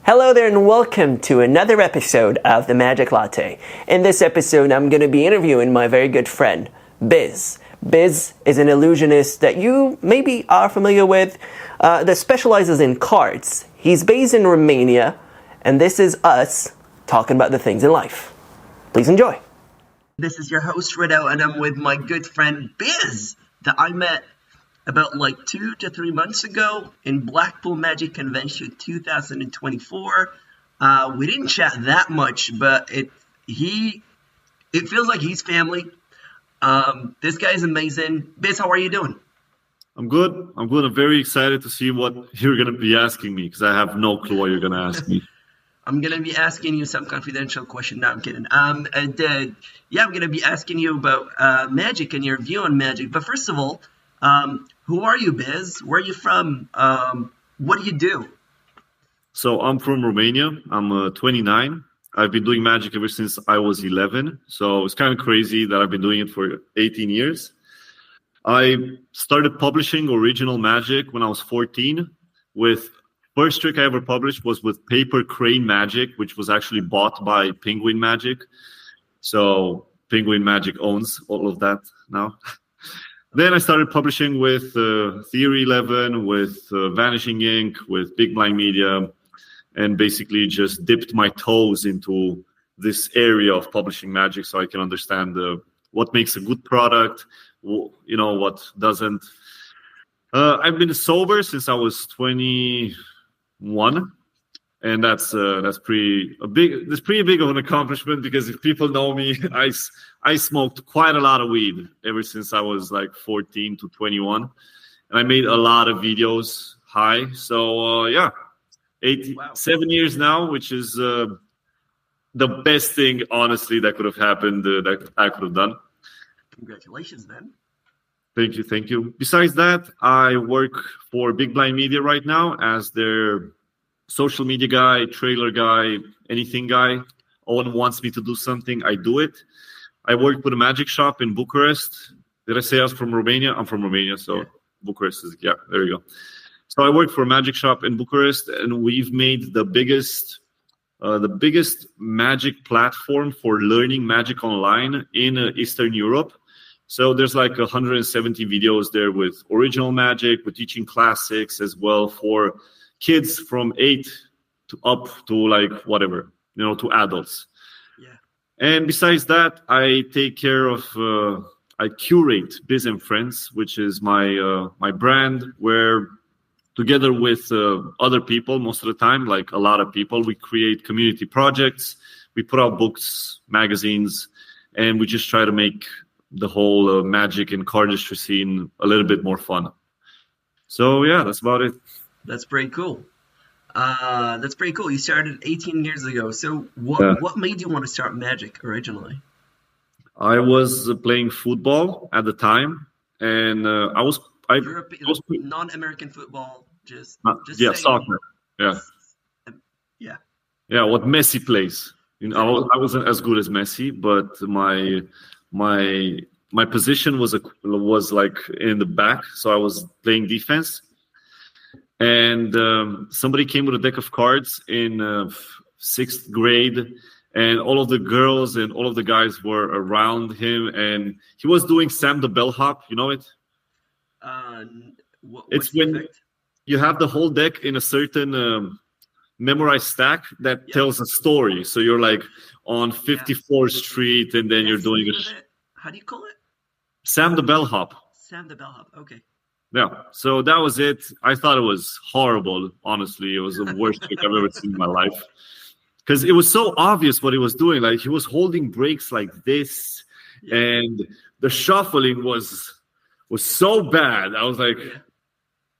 Hello there and welcome to another episode of the Magic Latte. In this episode, I'm going to be interviewing my very good friend, Bizz. Bizz is an illusionist that you maybe are familiar with that specializes in cards. He's based in Romania, and this is us talking about the things in life. Please enjoy. This is your host, Riddle, and I'm with my good friend, Bizz, that I met about 2 to 3 months ago in Blackpool Magic Convention 2024. We didn't chat that much, but it feels like he's family. This guy is amazing. Bizz, how are you doing? I'm good. I'm very excited to see what you're going to be asking me because I have no clue what you're going to ask me. I'm going to be asking you some confidential question. No, I'm kidding. I'm going to be asking you about magic and your view on magic. But first of all, who are you, Bizz? Where are you from? What do you do? So I'm from Romania. I'm 29. I've been doing magic ever since I was 11. So it's kind of crazy that I've been doing it for 18 years. I started publishing original magic when I was 14. First trick I ever published was with Paper Crane Magic, which was actually bought by Penguin Magic. So Penguin Magic owns all of that now. Then I started publishing with Theory 11, with Vanishing Ink, with Big Blind Media, and basically just dipped my toes into this area of publishing magic so I can understand what makes a good product, what doesn't. I've been sober since I was 21, and that's pretty big of an accomplishment because if people know me, I smoked quite a lot of weed ever since I was 14 to 21, and I made a lot of videos high. So 7 years now, which is the best thing honestly that could have happened that I could have done. Congratulations, man. Thank you. Besides that, I work for Big Blind Media right now as their social media guy, trailer guy, anything guy. Owen wants me to do something, I do it. I work with a magic shop in Bucharest. Did I say I was from Romania? I'm from Romania, so yeah. Bucharest is, there you go. So I work for a magic shop in Bucharest, and we've made the biggest magic platform for learning magic online in Eastern Europe. So there's 170 videos there with original magic, with teaching classics as well for kids from 8 to up to to adults. Yeah. And besides that, I take care of, I curate Bizz and Friends, which is my brand, where together with other people, most of the time, a lot of people, we create community projects. We put out books, magazines, and we just try to make the whole magic and cardistry scene a little bit more fun. So yeah, that's about it. That's pretty cool. You started 18 years ago. So what made you want to start magic originally? I was playing football at the time, and I was non-American football, just soccer. Yeah. What Messi plays. I wasn't as good as Messi, but my position was in the back, so I was playing defense. And somebody came with a deck of cards in 6th grade, and all of the girls and all of the guys were around him, and he was doing Sam the Bellhop. You know it? It's when you have the whole deck in a certain memorized stack that tells a story. So you're on 54th Street, and then you're doing How do you call it? Sam the Bellhop. Sam the Bellhop. Okay. Yeah, so that was it. I thought it was horrible, honestly. It was the worst trick I've ever seen in my life. Because it was so obvious what he was doing. He was holding breaks like this, and the shuffling was so bad. I was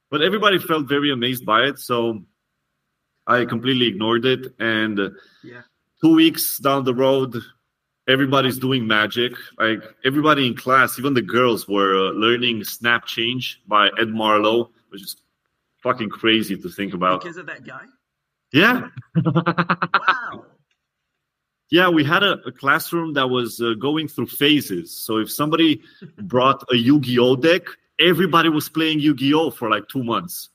but everybody felt very amazed by it, so I completely ignored it. And 2 weeks down the road, everybody's doing magic. Everybody in class, even the girls, were learning Snap Change by Ed Marlowe, which is fucking crazy to think about. Because of that guy? Yeah. Wow. Yeah, we had a classroom that was going through phases. So if somebody brought a Yu-Gi-Oh deck, everybody was playing Yu-Gi-Oh for 2 months.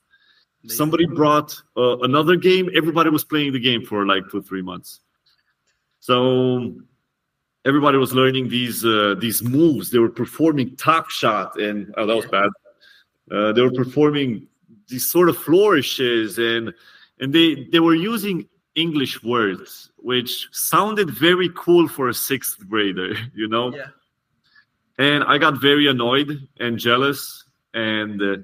Somebody brought another game. Everybody was playing the game for like 2-3 months. So everybody was learning these moves. They were performing Top Shot, and that was bad. They were performing these sort of flourishes, and they were using English words, which sounded very cool for a 6th grader, you know? Yeah. And I got very annoyed and jealous, and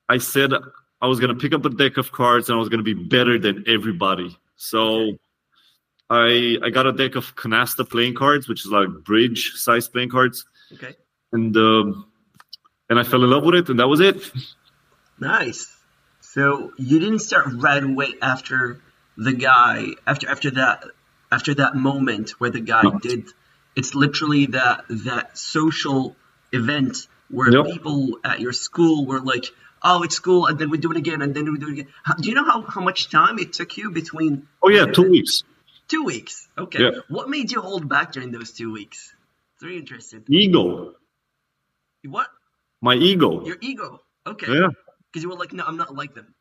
I said I was going to pick up a deck of cards and I was going to be better than everybody. So I got a deck of canasta playing cards, which is like bridge size playing cards. Okay. And I fell in love with it, and that was it. Nice. So you didn't start right away after the guy, after that moment where the guy did. It's literally that social event where people at your school were like, oh, it's cool, and then we do it again, and then we do it again. Do you know how much time it took you between? Oh, yeah, 2 weeks. 2 weeks. Okay. Yeah. What made you hold back during those 2 weeks? It's very interesting. Ego. What? My ego. Your ego. Okay. Yeah. Because you were like, no, I'm not like them.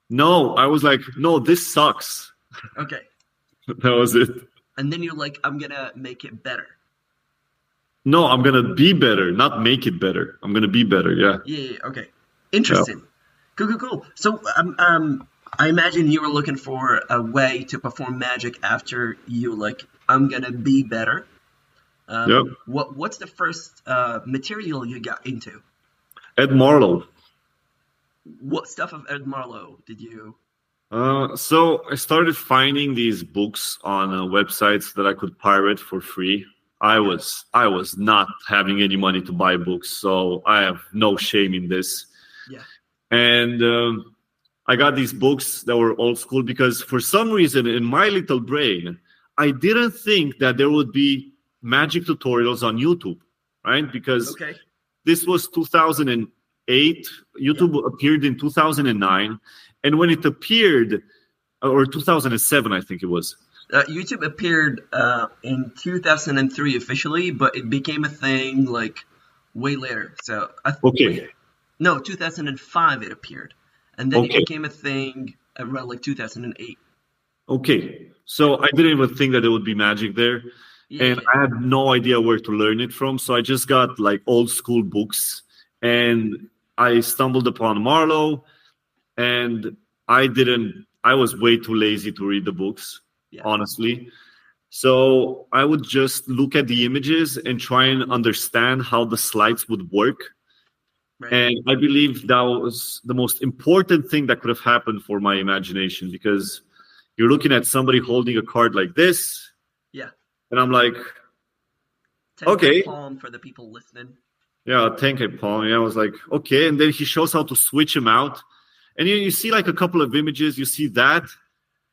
No, I was like, no, this sucks. Okay. That was it. And then you're like, I'm going to make it better. No, I'm going to be better, not make it better. I'm going to be better, yeah. Yeah, okay. Interesting. Yeah. Cool. So I imagine you were looking for a way to perform magic after you like, I'm going to be better. What's the first material you got into? Ed Marlowe. What stuff of Ed Marlowe did you? So I started finding these books on websites that I could pirate for free. I was not having any money to buy books, so I have no shame in this. Yeah. And I got these books that were old school because for some reason in my little brain, I didn't think that there would be magic tutorials on YouTube, right? Because this was 2008. YouTube appeared in 2009. And when it appeared, or 2007, I think it was. YouTube appeared in 2003 officially, but it became a thing like way later. So no, 2005 it appeared, and then it became a thing around like 2008. Okay, so I didn't even think that there would be magic there, and I had no idea where to learn it from. So I just got like old school books, and I stumbled upon Marlowe, and I was way too lazy to read the books. Honestly. So I would just look at the images and try and understand how the sleights would work. Right. And I believe that was the most important thing that could have happened for my imagination, because you're looking at somebody holding a card like this. Yeah. And I'm like, palm for the people listening. Yeah, 10K palm. Yeah, I was like, okay. And then he shows how to switch them out. And you see like a couple of images, you see that.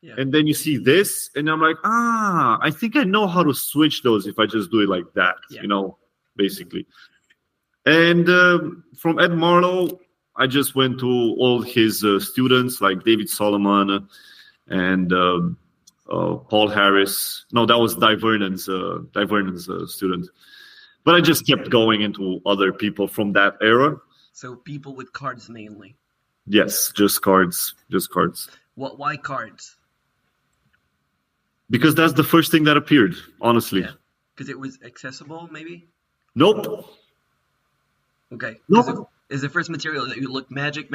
Yeah. And then you see this, and I'm like, I think I know how to switch those if I just do it like that, basically. And from Ed Marlowe, I just went to all his students like David Solomon and Paul Harris. No, that was Di Vernon's student. But I just kept going into other people from that era. So people with cards mainly? Yes, just cards. Why cards? Because that's the first thing that appeared, honestly. Yeah. Because it was accessible, maybe? Nope. Okay. Nope. Is the first material that you look magic,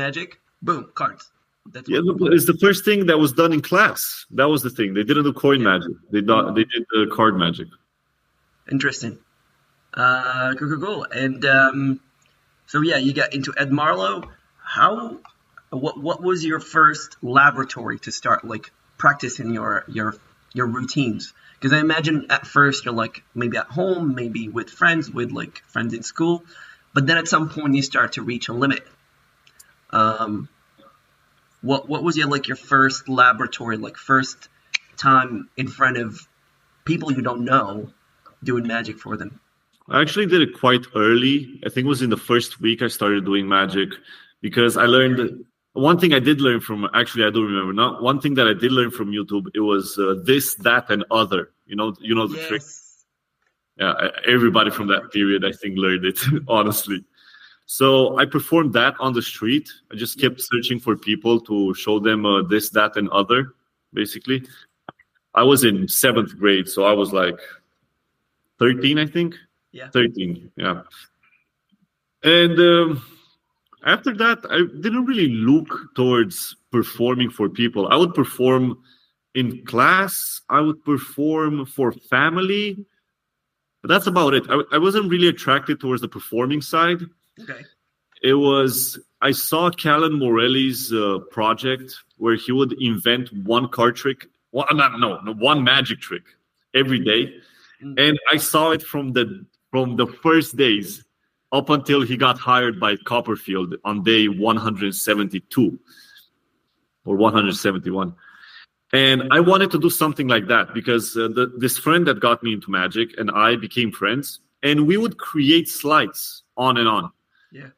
boom, cards. It's the first thing that was done in class. That was the thing. They didn't do coin magic. They did card magic. Interesting. Cool. And so you got into Ed Marlowe. What was your first laboratory to start like practicing your routines? Because I imagine at first you're like maybe at home, maybe with friends in school, but then at some point you start to reach a limit. What was your first laboratory, like first time in front of people you don't know doing magic for them? I actually did it quite early. I think it was in the first week I started doing magic, because I learned one thing I did learn from, actually I do remember, not one thing that I did learn from YouTube, it was this, that, and other. You know the trick. Yeah, everybody from that period I think learned it, honestly. So I performed that on the street. I just kept searching for people to show them this, that, and other, basically. I was in 7th grade, so I was like 13, I think. Yeah. 13, yeah. And after that, I didn't really look towards performing for people. I would perform in class. I would perform for family. But that's about it. I wasn't really attracted towards the performing side. Okay. I saw Callan Morelli's project where he would invent one card trick. One magic trick every day. And I saw it from the first days up until he got hired by Copperfield on day 172 or 171. And I wanted to do something like that because this friend that got me into magic and I became friends, and we would create sleights on and on. Yeah.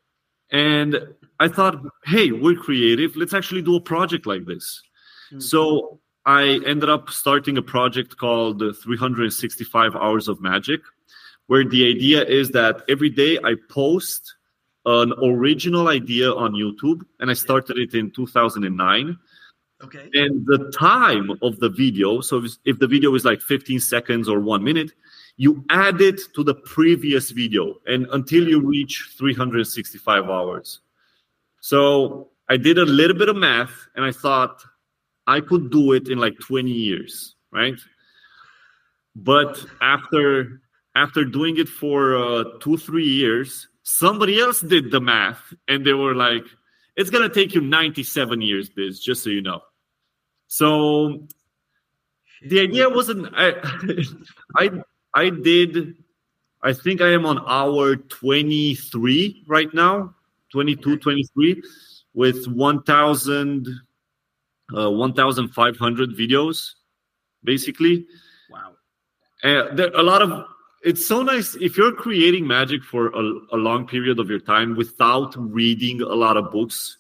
And I thought, hey, we're creative. Let's actually do a project like this. Mm-hmm. So I ended up starting a project called 365 Hours of Magic, where the idea is that every day I post an original idea on YouTube, and I started it in 2009. Okay. And the time of the video, so if the video is like 15 seconds or 1 minute, you add it to the previous video and until you reach 365 hours. So I did a little bit of math and I thought I could do it in like 20 years, right? But after doing it for 2-3 years, somebody else did the math and they were like, it's going to take you 97 years, Bizz, just so you know. So the idea wasn't, I think I am on hour 23 right now, 22, 23, with 1,500 videos, basically. Wow. There a lot of, it's so nice if you're creating magic for a long period of your time without reading a lot of books.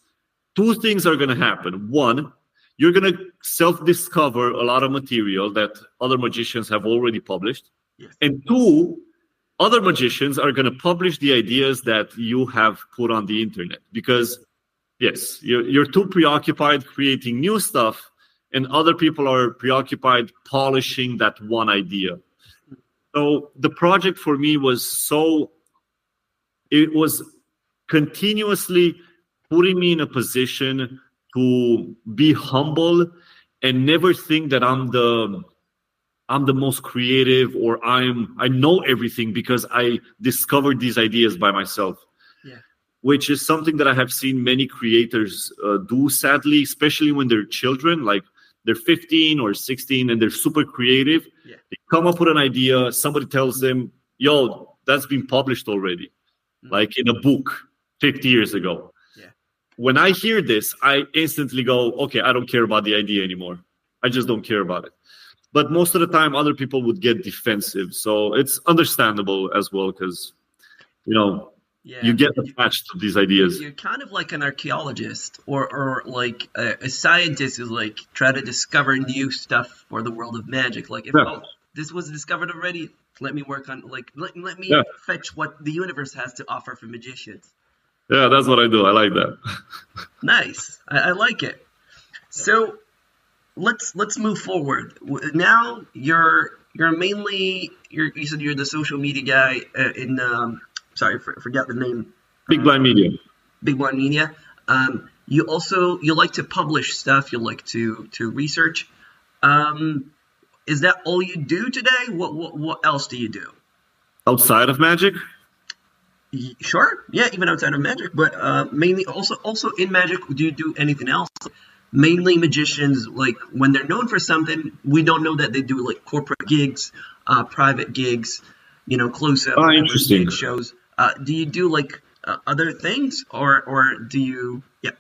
2 things are going to happen. 1, you're going to self-discover a lot of material that other magicians have already published. Yes. And 2, other magicians are going to publish the ideas that you have put on the internet. Because, yes, you're too preoccupied creating new stuff, and other people are preoccupied polishing that one idea. So the project for me it was continuously putting me in a position to be humble and never think that I'm the most creative or I know everything because I discovered these ideas by myself. Yeah. Which is something that I have seen many creators do, sadly, especially when they're children, like they're 15 or 16 and they're super creative. Yeah. They come up with an idea, somebody tells them, yo, that's been published already, like in a book 50 years ago. When I hear this, I instantly go, okay, I don't care about the idea anymore. I just don't care about it. But most of the time, other people would get defensive. So it's understandable as well because, you get attached to these ideas. You're kind of like an archaeologist or like a scientist who's like try to discover new stuff for the world of magic. Like, if this was discovered already, let me work on, like, let me fetch what the universe has to offer for magicians. Yeah, that's what I do. I like that. Nice. I like it. So let's move forward. Now you're mainly you said you're the social media guy in forget the name. Big Blind Media. Big Blind Media. You like to publish stuff. You like to research. Is that all you do today? What else do you do? Outside of magic? Sure. Yeah, even outside of magic, but mainly also in magic. Do you do anything else? Mainly magicians, like when they're known for something, we don't know that they do like corporate gigs, private gigs, close-up interesting shows. Do you do like other things, or do you? Yeah.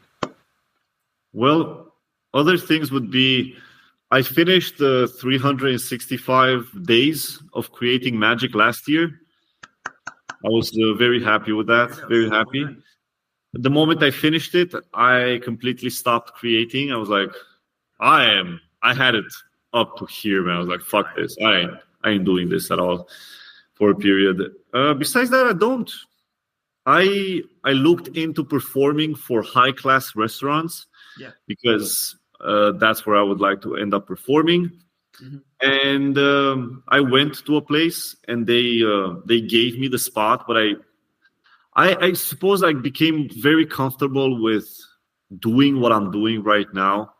Well, other things would be, I finished the 365 days of creating magic last year. I was very happy with that. Very happy. The moment I finished it, I completely stopped creating. I was like, I had it up to here, man. I was like, fuck this. I ain't doing this at all for a period. Besides that, I don't. I looked into performing for high class restaurants because that's where I would like to end up performing. And I went to a place and they gave me the spot, but I suppose I became very comfortable with doing what I'm doing right now,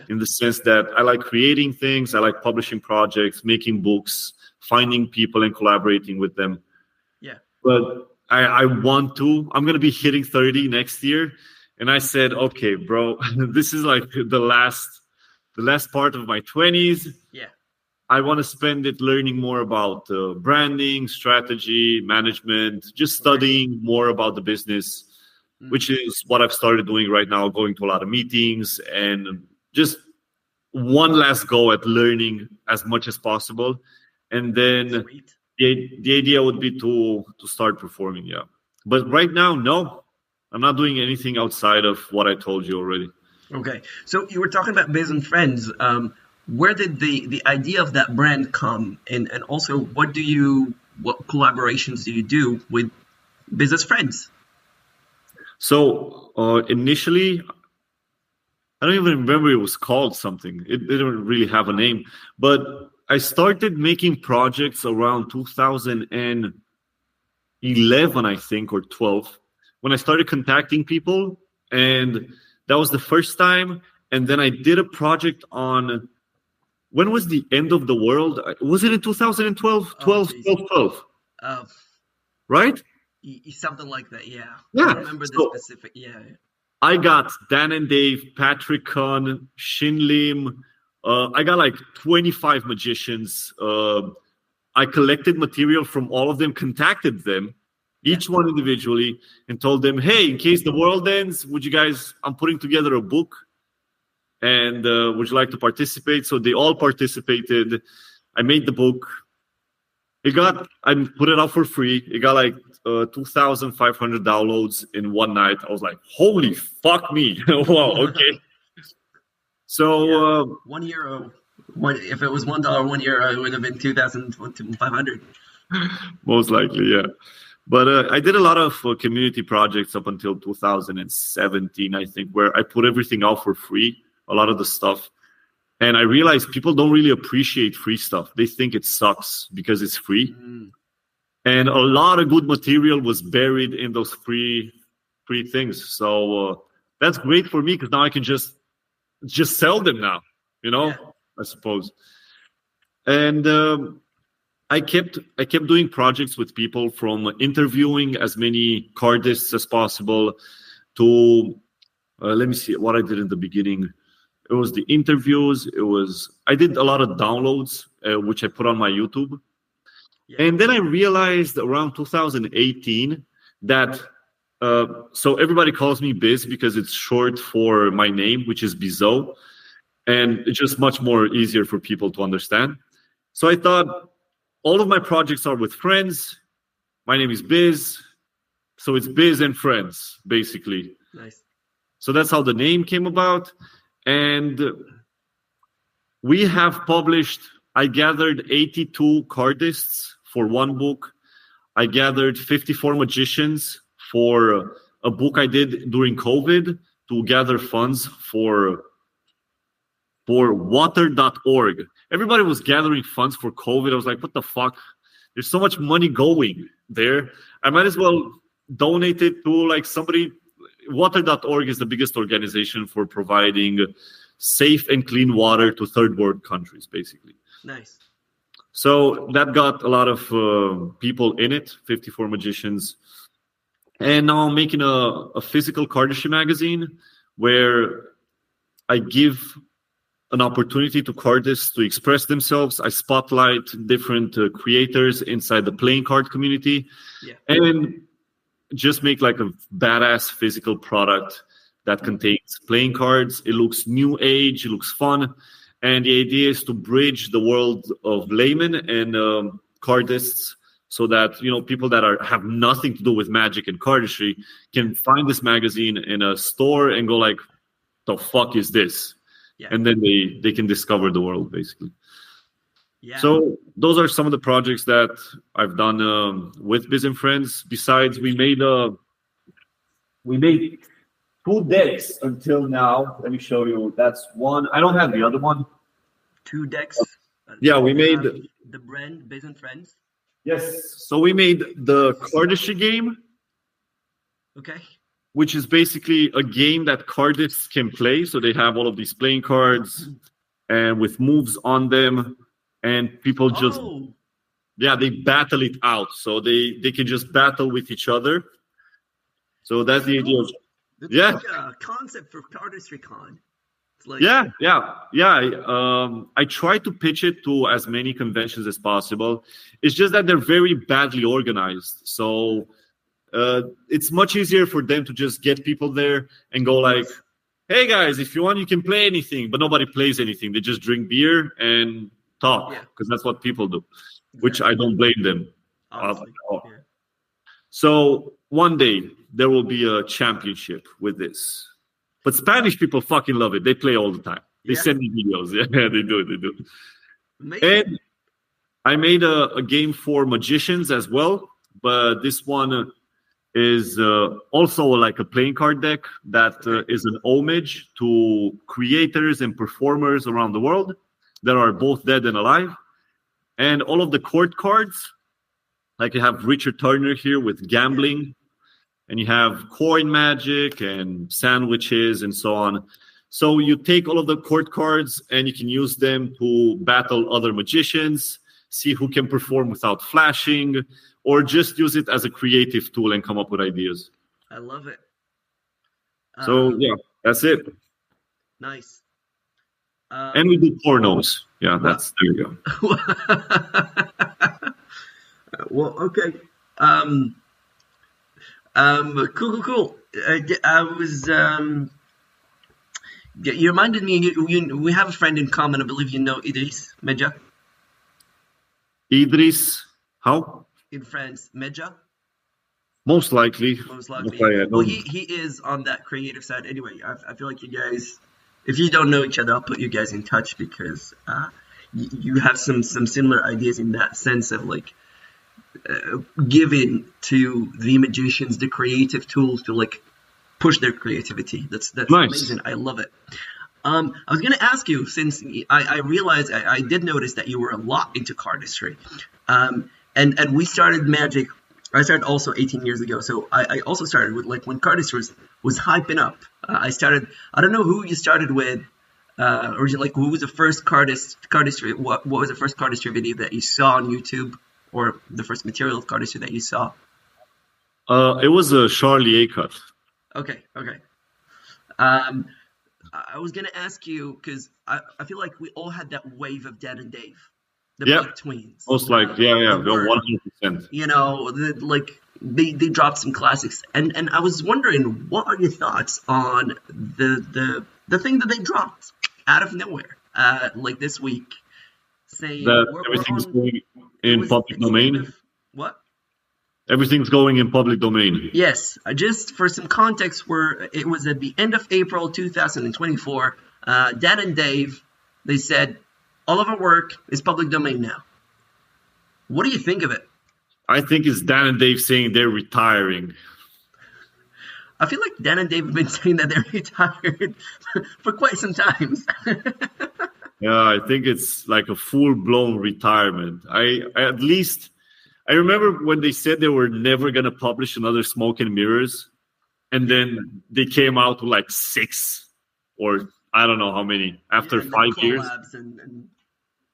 in the sense that I like creating things, I like publishing projects, making books, finding people and collaborating with them. But I'm going to be hitting 30 next year. And I said, okay, bro, this is like the last part of my 20s. I want to spend it learning more about branding, strategy, management, just studying more about the business, which is what I've started doing right now, going to a lot of meetings and just one last go at learning as much as possible. And then the idea would be to start performing, But right now, no, I'm not doing anything outside of what I told you already. Okay. So you were talking about Bizz and Friends. Where did the idea of that brand come? And also, what collaborations do you do with Business Friends? So initially, I don't even remember it was called something. It didn't really have a name. But I started making projects around 2011, I think, or 12, when I started contacting people. And that was the first time. And then I did a project on... When was the end of the world? Was it in 2012? 12. Right? Something like that, yeah. Yeah. I remember the specific, I got Dan and Dave, Patrick Kahn, Shin Lim. I got like 25 magicians. I collected material from all of them, contacted them, each one individually, and told them, hey, in case the world ends, I'm putting together a book. And would you like to participate? So they all participated. I made the book. I put it out for free. It got like 2,500 downloads in one night. I was like, holy fuck me. Wow, okay. So 1 euro. If it was $1, 1 euro, it would have been 2,500. Most likely, yeah. But I did a lot of community projects up until 2017, I think, where I put everything out for free. A lot of the stuff. And I realized people don't really appreciate free stuff. They think it sucks because it's free. And a lot of good material was buried in those free things. So that's great for me because now I can just sell them now, I suppose. And I kept doing projects with people, from interviewing as many cardists as possible to, let me see what I did in the beginning. It was the interviews. I did a lot of downloads, which I put on my YouTube. And then I realized around 2018 that, so everybody calls me Bizz because it's short for my name, which is Bizau. And it's just much more easier for people to understand. So I thought all of my projects are with friends. My name is Bizz. So it's Bizz and Friends, basically. Nice. So that's how the name came about. And we have published, I gathered 82 cardists for one book. I gathered 54 magicians for a book I did during COVID to gather funds for water.org. Everybody was gathering funds for COVID. I was like, what the fuck? There's so much money going there. I might as well donate it to like somebody. Water.org is the biggest organization for providing safe and clean water to third world countries, basically. Nice. So that got a lot of people in it, 54 magicians. And now I'm making a physical cardistry magazine where I give an opportunity to cardists to express themselves. I spotlight different creators inside the playing card community. And just make like a badass physical product that contains playing cards. It looks new age, it looks fun. And the idea is to bridge the world of laymen and cardists so that, people that have nothing to do with magic and cardistry can find this magazine in a store and go like, the fuck is this? And then they can discover the world, basically. So those are some of the projects that I've done with Bizz and Friends. Besides, we made we made 2 decks until now. Let me show you. That's one. I don't have the other one. 2 decks. Yeah, we made the brand Bizz and Friends. Yes. So we made the cardistry game. Okay. Which is basically a game that cardists can play. So they have all of these playing cards and with moves on them, and people just they battle it out. So they can just battle with each other. So that's the idea. It's like a concept for Cardistry Con. It's like I try to pitch it to as many conventions as possible. It's just that they're very badly organized. So it's much easier for them to just get people there and go like, hey guys, if you want, you can play anything, but nobody plays anything. They just drink beer and talk because that's what people do, which I don't blame them. So one day there will be a championship with this, but Spanish people fucking love it. They play all the time. They send me videos. Yeah, they do. Amazing. And I made a game for magicians as well, but this one is also like a playing card deck that is an homage to creators and performers around the world that are both dead and alive. And all of the court cards, like you have Richard Turner here with gambling, and you have coin magic and sandwiches and so on. So you take all of the court cards and you can use them to battle other magicians, see who can perform without flashing, or just use it as a creative tool and come up with ideas. I love it. So, that's it. Nice. And we do pornos. Yeah, there you go. Well, okay. Cool. I was, you reminded me, we have a friend in common. I believe you know Idris Medja. Idris, how? In France, Medja. Most likely. Okay, well, he is on that creative side. Anyway, I feel like you guys, if you don't know each other, I'll put you guys in touch because you have some similar ideas in that sense of like giving to the magicians the creative tools to like push their creativity. That's nice. Amazing. I love it. I was going to ask you, since I realized I did notice that you were a lot into cardistry, and we started Magic. I started also 18 years ago, so I also started with like when cardistry was hyping up. I don't know who you started with, or like who was the first cardistry? What was the first cardistry video that you saw on YouTube, or the first material of cardistry that you saw? It was a Charlie Acutt. Okay. I was gonna ask you because I feel like we all had that wave of Dan and Dave, the Black Twins. Most like 100%. You know, they dropped some classics, and I was wondering, what are your thoughts on the thing that they dropped out of nowhere, like this week, saying that everything's going in public domain. What? Everything's going in public domain. Yes. Just for some context, where it was at the end of April 2024, Dan and Dave, they said, all of our work is public domain now. What do you think of it? I think it's Dan and Dave saying they're retiring. I feel like Dan and Dave have been saying that they're retired for quite some time. Yeah, I think it's like a full-blown retirement. I remember when they said they were never going to publish another Smoke and Mirrors, and then they came out with like 6 or I don't know how many after 5 years.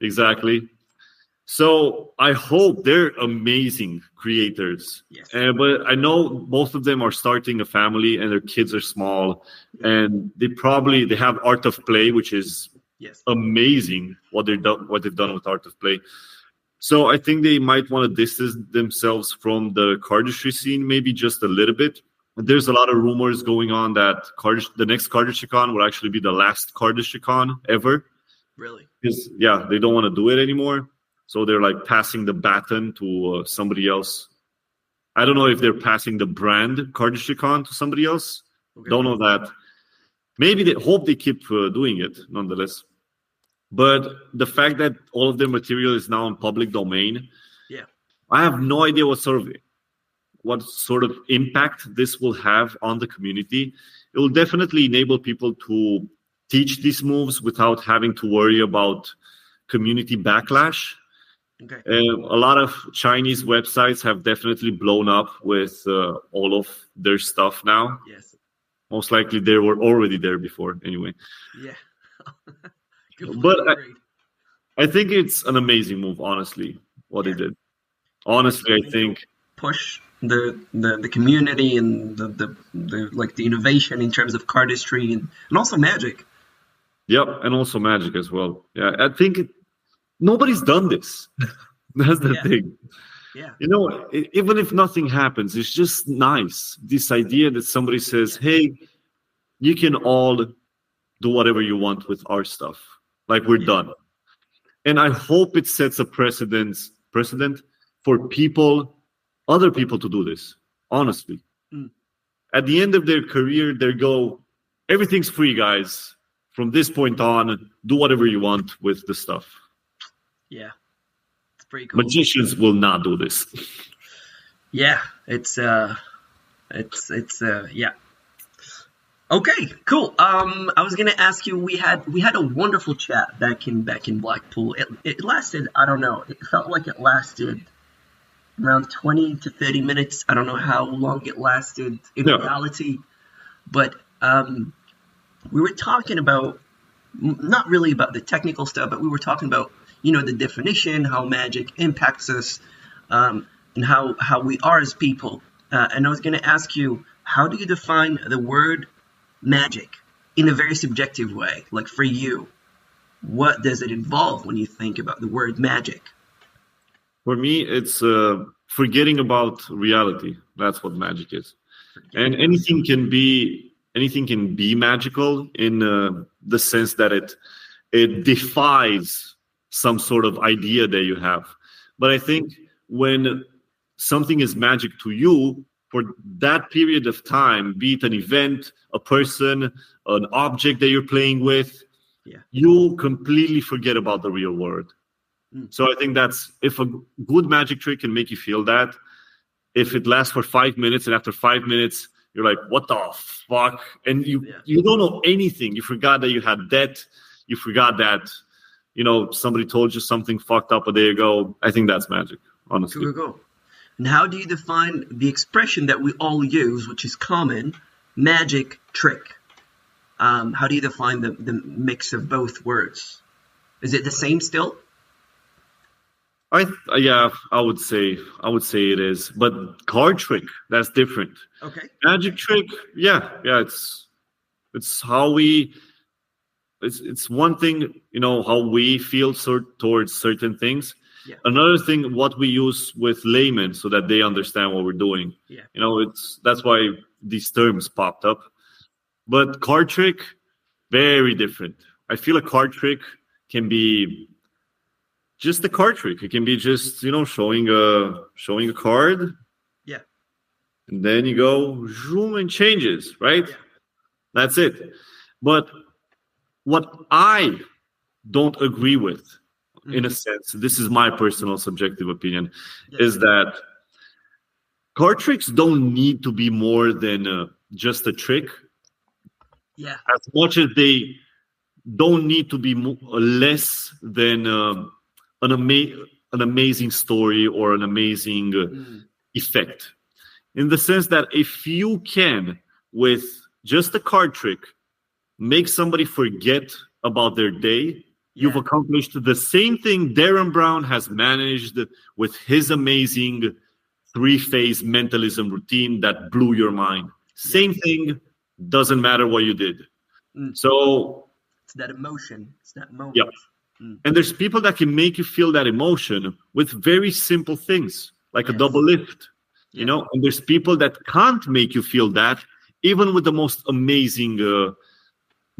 Exactly. So I hope they're amazing creators. Yes. But I know both of them are starting a family and their kids are small, and they have Art of Play, which is amazing what they've done with Art of Play. So I think they might want to distance themselves from the cardistry scene, maybe just a little bit. There's a lot of rumors going on that the next Cardistry Con will actually be the last Cardistry Con ever. Really? Because, they don't want to do it anymore. So they're like passing the baton to somebody else. I don't know if they're passing the brand Cardistry Con to somebody else. Okay. Don't know that. Maybe they hope they keep doing it nonetheless. But the fact that all of their material is now in public domain, I have no idea what sort of what sort of impact this will have on the community, it will definitely enable people to teach these moves without having to worry about community backlash. Okay. A lot of Chinese websites have definitely blown up with all of their stuff now. Yes. Most likely they were already there before anyway. Yeah. But I think it's an amazing move, honestly, what they did. Honestly, I think push the community and the like the innovation in terms of cardistry and also Magic. Yep, and also Magic as well. Yeah, I think nobody's done this. That's the thing. Yeah. You know, even if nothing happens, it's just nice. This idea that somebody says, hey, you can all do whatever you want with our stuff. Like, we're done. And I hope it sets a precedent for other people to do this, honestly. At the end of their career, they go, everything's free, guys. From this point on, do whatever you want with the stuff. Yeah. It's pretty cool. Magicians will not do this. Yeah, it's yeah. Okay, cool. I was gonna ask you. We had a wonderful chat back in Blackpool. It lasted. I don't know. It felt like it lasted around 20 to 30 minutes. I don't know how long it lasted in reality, but we were talking about not really about the technical stuff, but we were talking about the definition, how magic impacts us, and how we are as people. And I was gonna ask you, how do you define the word magic in a very subjective way? Like, for you, what does it involve when you think about the word magic? For me, it's forgetting about reality. That's what magic is. And anything can be magical in the sense that it defies some sort of idea that you have. But I think when something is magic to you, for that period of time, be it an event, a person, an object that you're playing with, you completely forget about the real world. So I think if a good magic trick can make you feel that, if it lasts for 5 minutes and after 5 minutes, you're like, what the fuck? And you don't know anything. You forgot that you had debt. You forgot that, somebody told you something fucked up a day ago. I think that's magic, honestly. Cool. And how do you define the expression that we all use, which is common, magic trick? How do you define the mix of both words? Is it the same still? I would say it is. But card trick, that's different. Okay. Magic trick, it's how it's one thing, how we feel towards certain things. Yeah. Another thing, what we use with laymen so that they understand what we're doing. Yeah. That's why these terms popped up. But card trick, very different. I feel a card trick can be just a card trick. It can be just, showing a card. Yeah. And then you go zoom and changes, right? Yeah. That's it. But what I don't agree with, in a sense, this is my personal subjective opinion, is that card tricks don't need to be more than just a trick. Yeah. As much as they don't need to be less than an amazing story or an amazing effect. In the sense that if you can, with just a card trick, make somebody forget about their day, you've accomplished the same thing Darren Brown has managed with his amazing 3-phase mentalism routine that blew your mind. Same thing, doesn't matter what you did. So it's that emotion. It's that moment. Yeah. And there's people that can make you feel that emotion with very simple things, like a double lift, and there's people that can't make you feel that, even with the most amazing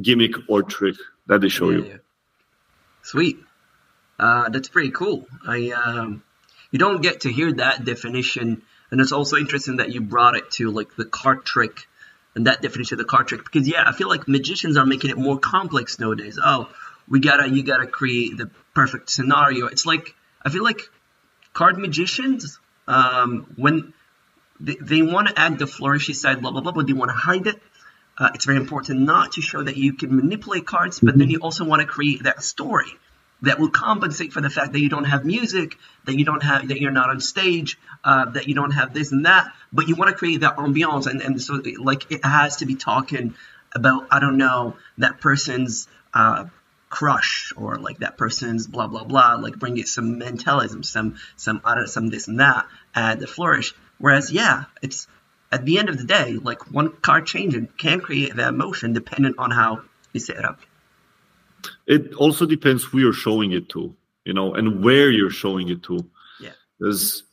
gimmick or trick that they show you. Yeah. Sweet. That's pretty cool. You don't get to hear that definition, and it's also interesting that you brought it to like the card trick and that definition of the card trick, because I feel like magicians are making it more complex nowadays. You gotta create the perfect scenario. It's like, I feel like card magicians, when they want to add the flourishy side, blah blah blah, but they want to hide it. It's very important not to show that you can manipulate cards, but then you also want to create that story that will compensate for the fact that you don't have music, that you're not on stage, that you don't have this and that, but you want to create that ambiance, and so like it has to be talking about, I don't know, that person's crush, or like that person's blah blah blah, like bring it some mentalism, some I don't know, some this and that, add the flourish. Whereas it's at the end of the day, like one card changing can create that emotion depending on how you set it up. It also depends who you're showing it to, and where you're showing it to. Yeah. Because,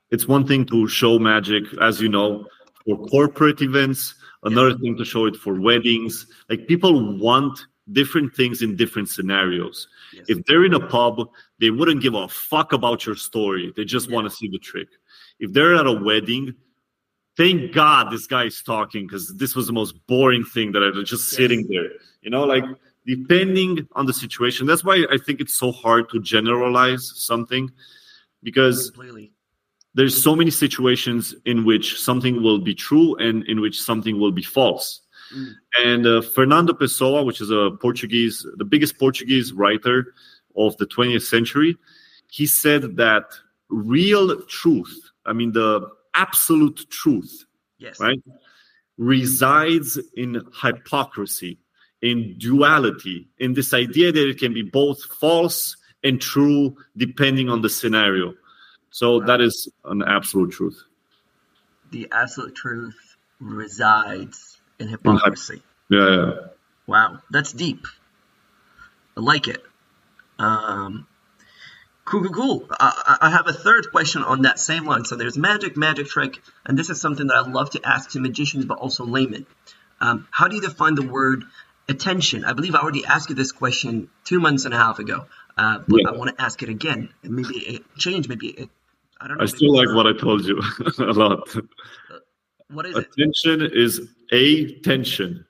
it's one thing to show magic, as you know, for corporate events, another thing to show it for weddings. Like, people want different things in different scenarios. Yes. If they're in a pub, they wouldn't give a fuck about your story. They just want to see the trick. If they're at a wedding, thank God this guy is talking, because this was the most boring thing that I was just sitting there. Like, depending on the situation. That's why I think it's so hard to generalize something, because there's so many situations in which something will be true and in which something will be false. And Fernando Pessoa, which is the biggest Portuguese writer of the 20th century, he said that real truth, the absolute truth, right, resides in hypocrisy, in duality, in this idea that it can be both false and true depending on the scenario. So that is an absolute truth. The absolute truth resides in hypocrisy. Yeah. Wow, that's deep. I like it. Cool. I have a third question on that same line. So there's magic trick, and this is something that I love to ask to magicians, but also laymen. How do you define the word attention? I believe I already asked you this question 2 months and a half ago, but I want to ask it again. And maybe it changed. I don't know. I still like what I told you a lot. What is Attention is a tension.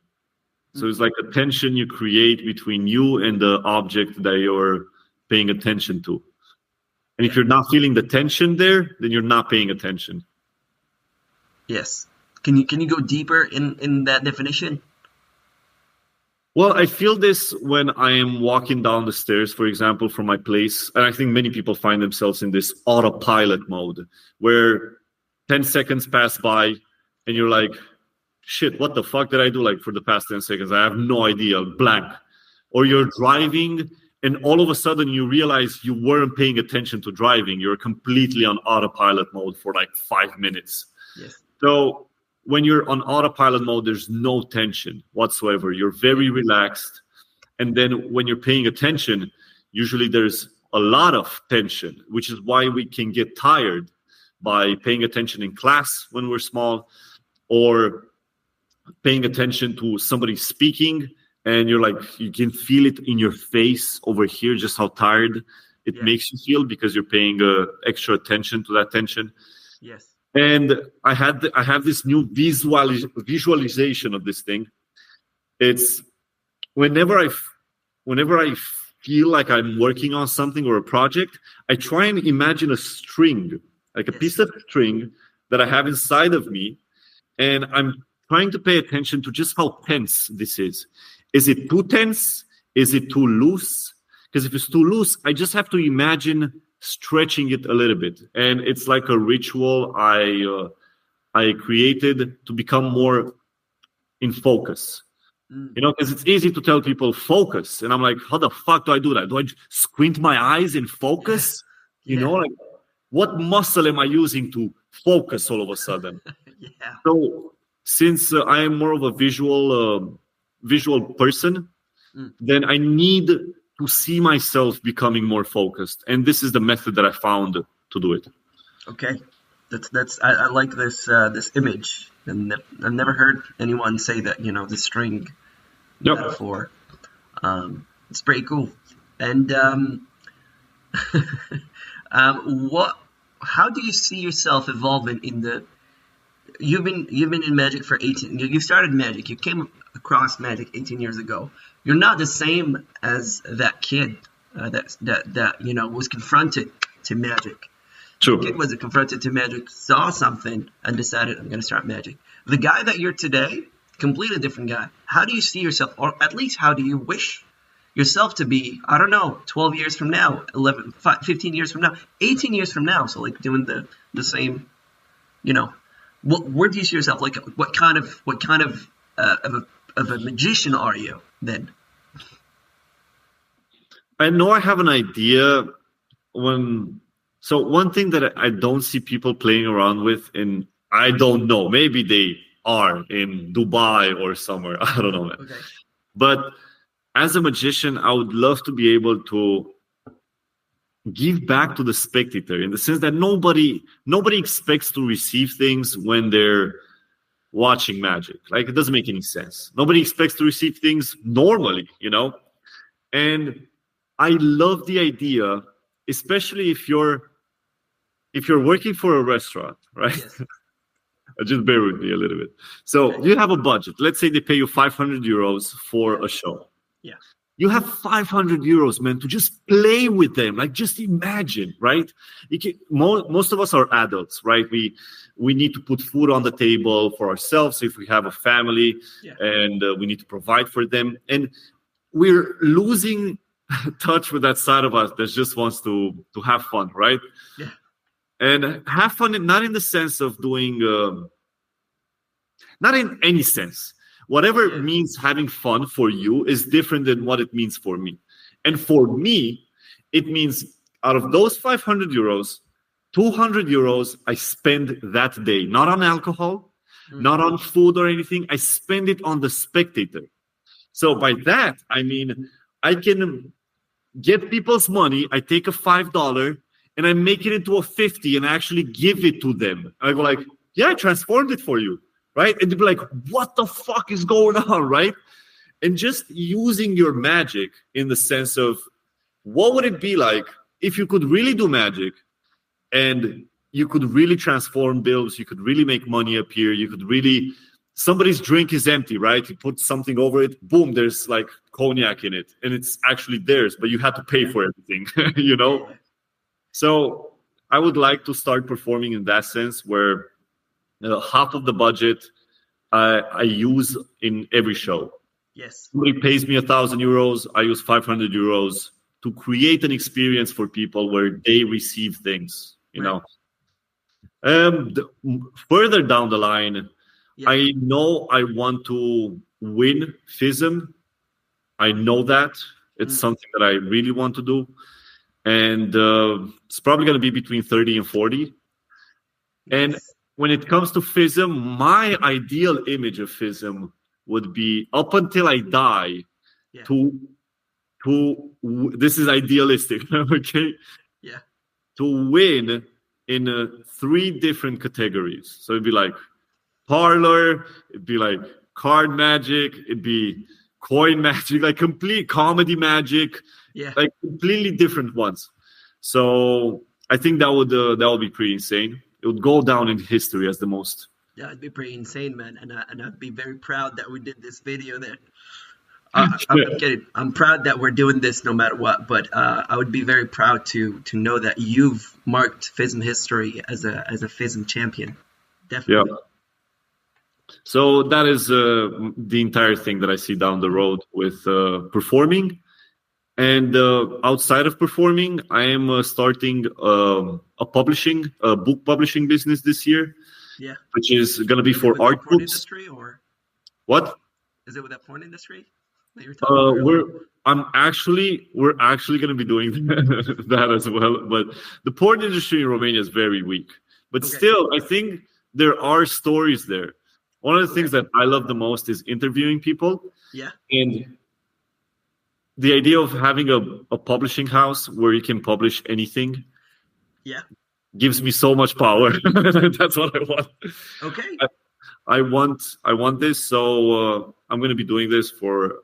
So it's like a tension you create between you and the object that you're paying attention to. And if you're not feeling the tension there, then you're not paying attention. Yes. Can you go deeper in that definition? Well, I feel this when I am walking down the stairs, for example, from my place. And I think many people find themselves in this autopilot mode where 10 seconds pass by and you're like, shit, what the fuck did I do for the past 10 seconds? I have no idea, blank. Or you're driving and all of a sudden you realize you weren't paying attention to driving. You're completely on autopilot mode for 5 minutes. Yes. So when you're on autopilot mode, there's no tension whatsoever. You're very relaxed. And then when you're paying attention, usually there's a lot of tension, which is why we can get tired by paying attention in class when we're small, or paying attention to somebody speaking, and you can feel it in your face over here, just how tired it makes you feel because you're paying extra attention to that tension. Yes. And I have this new visualization of this thing. It's whenever I feel like I'm working on something or a project, I try and imagine a string, like a piece of string that I have inside of me, and I'm trying to pay attention to just how tense this is. Is it too tense? Is it too loose? Because if it's too loose, I just have to imagine stretching it a little bit. And it's like a ritual I created to become more in focus. Because it's easy to tell people focus. And I'm like, how the fuck do I do that? Do I squint my eyes and focus? What muscle am I using to focus all of a sudden? So since I am more of a visual person, then I need to see myself becoming more focused, and this is the method that I found to do it. Okay, I like this image, and I've never heard anyone say that. The string metaphor. It's pretty cool. And how do you see yourself evolving in the? You've been in Magic for 18. You started Magic. You came across Magic 18 years ago. You're not the same as that kid that was confronted to Magic. True. Kid wasn't confronted to magic, saw something, and decided, I'm going to start magic. The guy that you're today, completely different guy. How do you see yourself, or at least how do you wish yourself to be, I don't know, 12 years from now, 15 years from now, 18 years from now? So like doing the same, where do you see yourself? Like what kind of a magician are you then? I know I have an idea So one thing that I don't see people playing around with, and I don't know, maybe they are in Dubai or somewhere, I don't know, man. Okay. But as a magician, I would love to be able to give back to the spectator in the sense that nobody expects to receive things when they're watching magic. Like, it doesn't make any sense. Nobody expects to receive things normally, And I love the idea, especially if you're working for a restaurant, right? Yes. Just bear with me a little bit. So you have a budget. Let's say they pay you 500 euros for a show. Yeah. You have 500 euros, man, to just play with them. Like, just imagine, right? Most of us are adults, right? We need to put food on the table for ourselves if we have a family, and we need to provide for them. And we're losing touch with that side of us that just wants to have fun, right? Yeah. And have fun, not in the sense of doing, not in any sense. Whatever it means having fun for you is different than what it means for me. And for me, it means out of those 500 euros, 200 euros I spend that day, not on alcohol, not on food or anything. I spend it on the spectator. So by that, I mean, I can get people's money. I take a $5 and I make it into a 50 and I actually give it to them. I go like, yeah, I transformed it for you, right? And they'd be like, what the fuck is going on, right? And just using your magic in the sense of, what would it be like if you could really do magic and you could really transform bills, you could really make money appear, you could really, somebody's drink is empty, right? You put something over it, boom, there's like cognac in it, and it's actually theirs, but you had to pay for everything, So I would like to start performing in that sense where half of the budget I use in every show. Yes. Somebody pays me 1,000 euros, I use 500 euros to create an experience for people where they receive things, Further down the line, I know I want to win FISM. I know that. It's something that I really want to do. And it's probably going to be between 30 and 40. And when it comes to FISM, my ideal image of FISM would be, up until I die, this is idealistic, okay? Yeah. To win in 3 different categories. So it'd be like parlor, it'd be like card magic, it'd be coin magic, like complete comedy magic, like completely different ones. So I think that would be pretty insane. It would go down in history as the most. Yeah, it'd be pretty insane, man. And I'd be very proud that we did this video there. I'm proud that we're doing this no matter what, but I would be very proud to know that you've marked FISM history as a FISM champion. Definitely. Yeah. So that is the entire thing that I see down the road with performing. And outside of performing, I am starting a book publishing business this year. Yeah. Which is going to be for art books. Industry, or what? Is it with that porn industry that you're talking about? We're actually going to be doing that as well. But the porn industry in Romania is very weak. But still, I think there are stories there. One of the things that I love the most is interviewing people. Yeah. And the idea of having a publishing house where you can publish anything. Yeah. Gives me so much power. That's what I want. Okay. I want this. So I'm going to be doing this for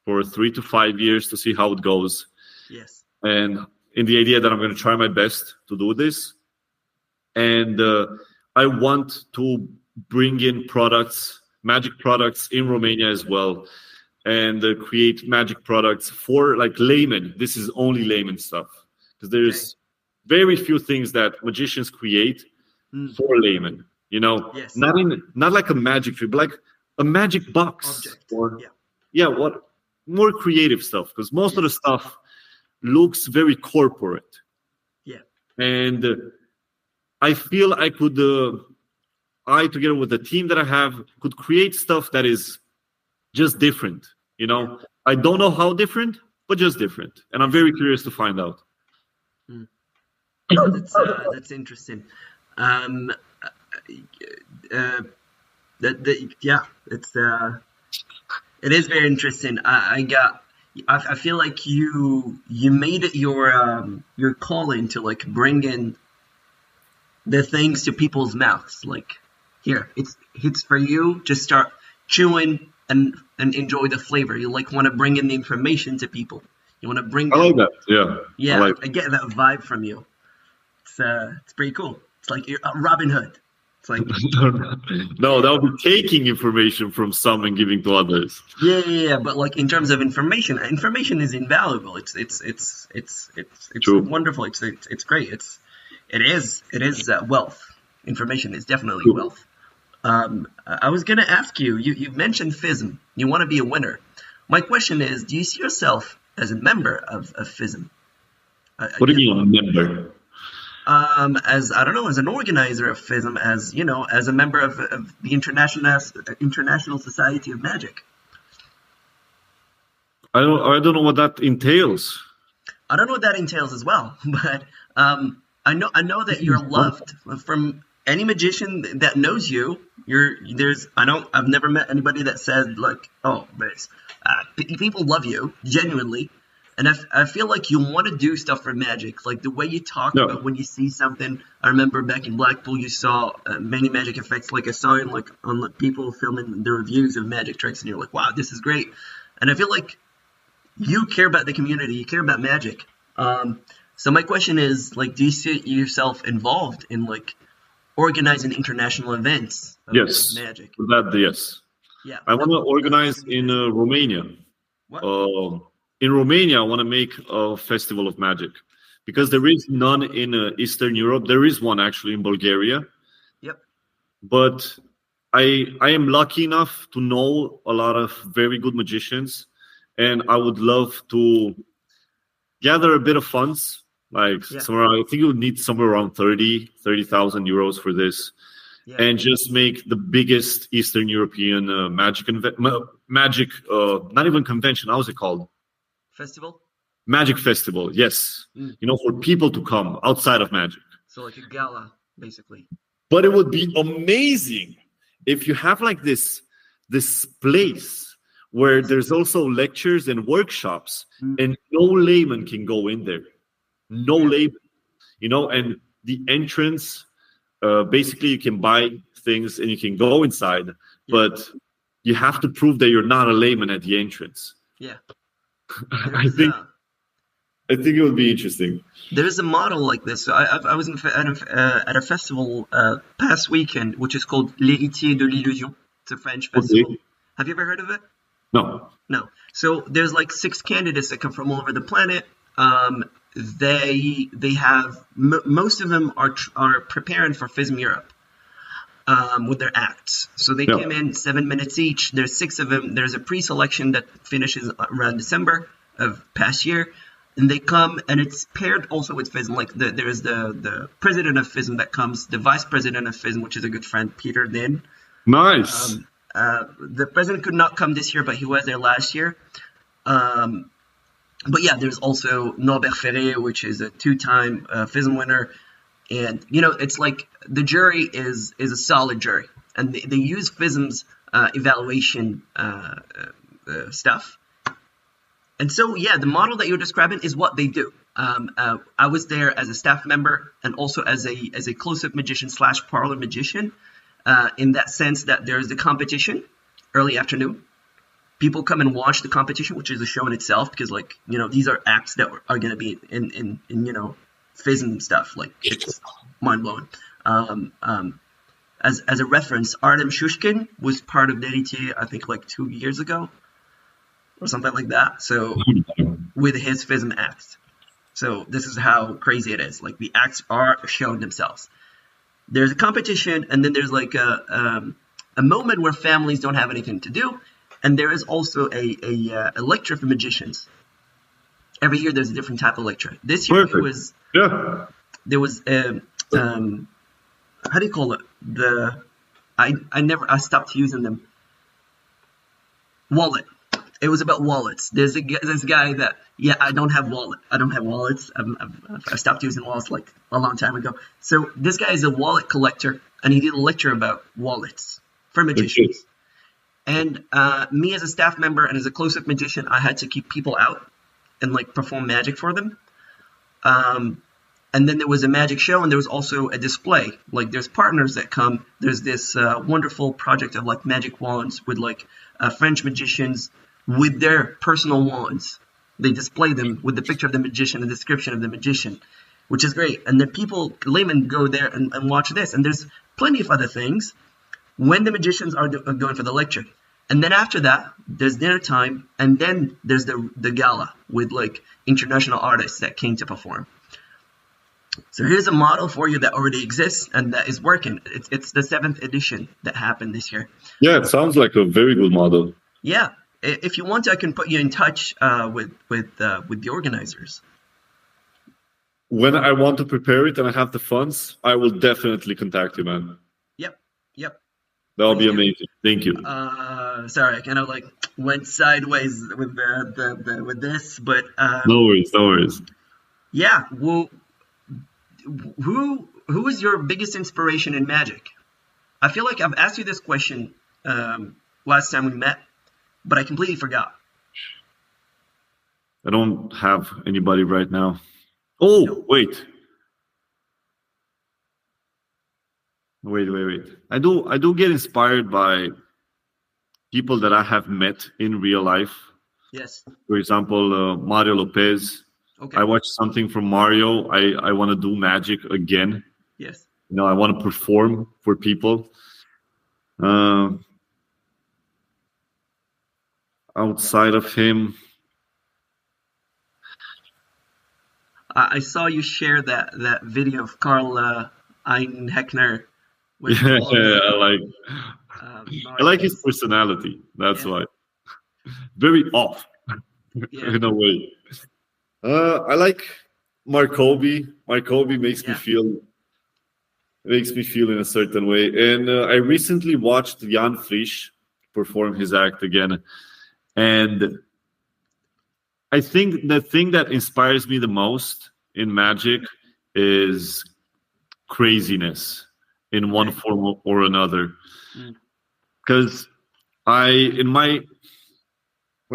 3 to 5 years to see how it goes. Yes. And in the idea that I'm going to try my best to do this. And I want to bring in magic products in Romania as well. And create magic products for like laymen. This is only layman stuff. Because very few things that magicians create for laymen. You know, Yes. not like a magic tree, but like a magic box Object. or what more creative stuff, because most of the stuff looks very corporate. Yeah. And I feel I could, I together with the team that I have, could create stuff that is just different. You know, I don't know how different, but just different, and I'm very curious to find out. That's interesting. It is very interesting. I feel like you made it your calling to like bring in the things to people's mouths. Like, here, it's for you. Just start chewing and enjoy the flavor. You like want to bring in the information to people. You want to bring. I like that. Yeah. Yeah, I get that vibe from you. It's pretty cool. It's like you're Robin Hood. It's like no, that would be taking information from some and giving to others. Yeah. But like in terms of information is invaluable. It's True. wonderful. It's great. It is wealth. Information is definitely wealth. I was gonna ask you. You mentioned FISM. You want to be a winner. My question is, do you see yourself as a member of FISM? What do you mean, a member? As an organizer of FISM, as a member of the International Society of Magic. I don't know what that entails. I don't know what that entails as well, but I know that you're loved from any magician that knows you. I've never met anybody that said like, oh, Bizz. People love you genuinely. And I feel like you want to do stuff for magic, like the way you talk about when you see something. I remember back in Blackpool, you saw many magic effects. Like I saw in on people filming the reviews of magic tricks, and you're like, "Wow, this is great." And I feel like you care about the community, you care about magic. So my question is, like, do you see yourself involved in like organizing international events of magic? Yes. Yeah. I want to organize in Romania. What? In Romania, I want to make a festival of magic, because there is none in Eastern Europe. There is one actually in Bulgaria. Yep. But I am lucky enough to know a lot of very good magicians, and I would love to gather a bit of funds. Like somewhere, I think you would need somewhere around 30,000 euros for this, and just make the biggest Eastern European magic, not even convention. How's it called? Festival? Magic festival, yes. For people to come outside of magic. So like a gala, basically. But it would be amazing if you have like this place where there's also lectures and workshops, and no layman can go in there. No layman. And the entrance, basically you can buy things and you can go inside, but you have to prove that you're not a layman at the entrance. Yeah. I think it would be interesting. There is a model like this. So I was at a festival past weekend, which is called L'Héritier de l'Illusion. It's a French festival. Okay. Have you ever heard of it? No. So there's like 6 candidates that come from all over the planet. They have most of them are preparing for FISM Europe. With their acts. So they came in 7 minutes each. There's 6 of them. There's a pre-selection that finishes around December of past year. And they come, and it's paired also with FISM. Like there's the president of FISM that comes, the vice president of FISM, which is a good friend, Peter Din. Nice. The president could not come this year, but he was there last year. But yeah, there's also Norbert Ferré, which is a 2-time FISM winner. And, it's like the jury is a solid jury. And they use FISM's evaluation stuff. And so, the model that you're describing is what they do. I was there as a staff member and also as a close-up magician / parlor magician, in that sense that there's the competition early afternoon. People come and watch the competition, which is a show in itself, because, these are acts that are going to be in FISM stuff. Like, it's mind-blowing. As a reference, Artem Shushkin was part of L'Héritier, I think, 2 years ago or something like that. So with his FISM acts. So this is how crazy it is. Like the acts are showing themselves. There's a competition, and then there's like a moment where families don't have anything to do, and there is also a lecture for magicians. Every year there's a different type of lecture. This year Perfect. there was how do you call it? I stopped using them. Wallet. It was about wallets. There's this guy that I don't have wallet. I don't have wallets. I stopped using wallets like a long time ago. So this guy is a wallet collector, and he did a lecture about wallets for magicians. And me as a staff member and as a close-up magician, I had to keep people out and like perform magic for them. And then there was a magic show, and there was also a display. Like there's partners that come. There's this wonderful project of like magic wands with like French magicians with their personal wands. They display them with the picture of the magician, the description of the magician, which is great. And then laymen go there and watch this. And there's plenty of other things when the magicians are going for the lecture. And then after that, there's dinner time, and then there's the gala with like international artists that came to perform. So here's a model for you that already exists and that is working. It's the 7th edition that happened this year. Yeah, it sounds like a very good model. Yeah, if you want to, I can put you in touch with the organizers. When I want to prepare it and I have the funds, I will definitely contact you, man. Yep. That'll be amazing. Thank you. Sorry, I kind of like went sideways with with this, but No worries. Yeah. Well, who is your biggest inspiration in magic? I feel like I've asked you this question last time we met, but I completely forgot. I don't have anybody right now. Oh, no. Wait. I do get inspired by people that I have met in real life. Yes. For example, Mario Lopez. Okay. I watched something from Mario. I want to do magic again. Yes. I want to perform for people. Outside of him, I saw you share that video of Karl Einheckner. I like his personality. That's why. Very off in a way. I like Markobi. Markobi makes me feel in a certain way. And I recently watched Jan Frisch perform his act again. And I think the thing that inspires me the most in magic is craziness in one form or another. Because when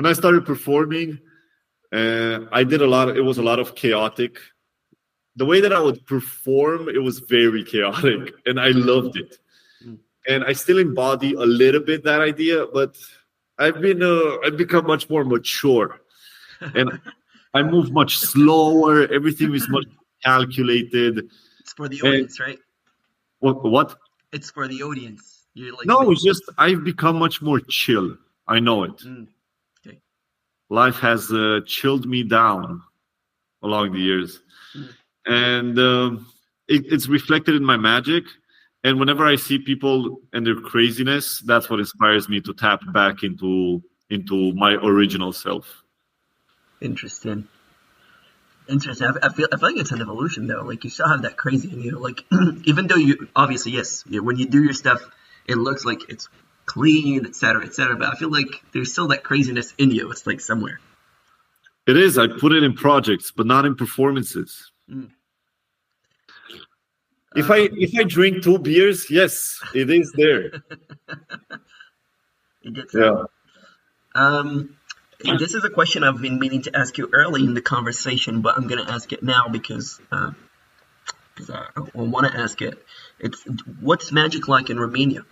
I started performing, I did it was a lot of chaotic. The way that I would perform, it was very chaotic, and I loved it. And I still embody a little bit that idea, but I've become much more mature, and I move much slower. Everything is much calculated. It's for the audience, right? What? It's for the audience. You're like, no, it's just I've become much more chill. I know it. Okay. Life has chilled me down along the years. And it's reflected in my magic. And whenever I see people and their craziness, that's what inspires me to tap back into my original self. Interesting. I feel like it's an evolution though. Like you still have that crazy in you. Like even though you obviously when you do your stuff, it looks like it's clean, etc., etc. But I feel like there's still that craziness in you. It's like somewhere. It is. I put it in projects, but not in performances. If I drink 2 beers, yes, it is there. It gets out. This is a question I've been meaning to ask you early in the conversation, but I'm going to ask it now because I want to ask it. It's what's magic like in Romania?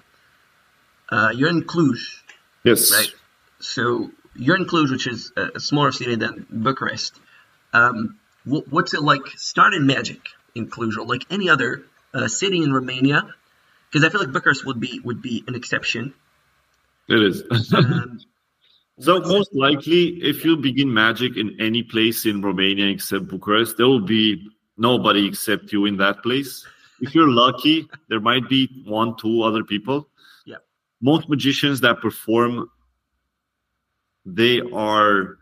You're in Cluj. Yes. Right. So you're in Cluj, which is a smaller city than Bucharest. What's it like starting magic in Cluj, or like any other city in Romania? Because I feel like Bucharest would be an exception. It is. So What's most likely, if you begin magic in any place in Romania except Bucharest, there will be nobody except you in that place. If you're lucky, there might be one, two other people. yeah. Most magicians that perform, they are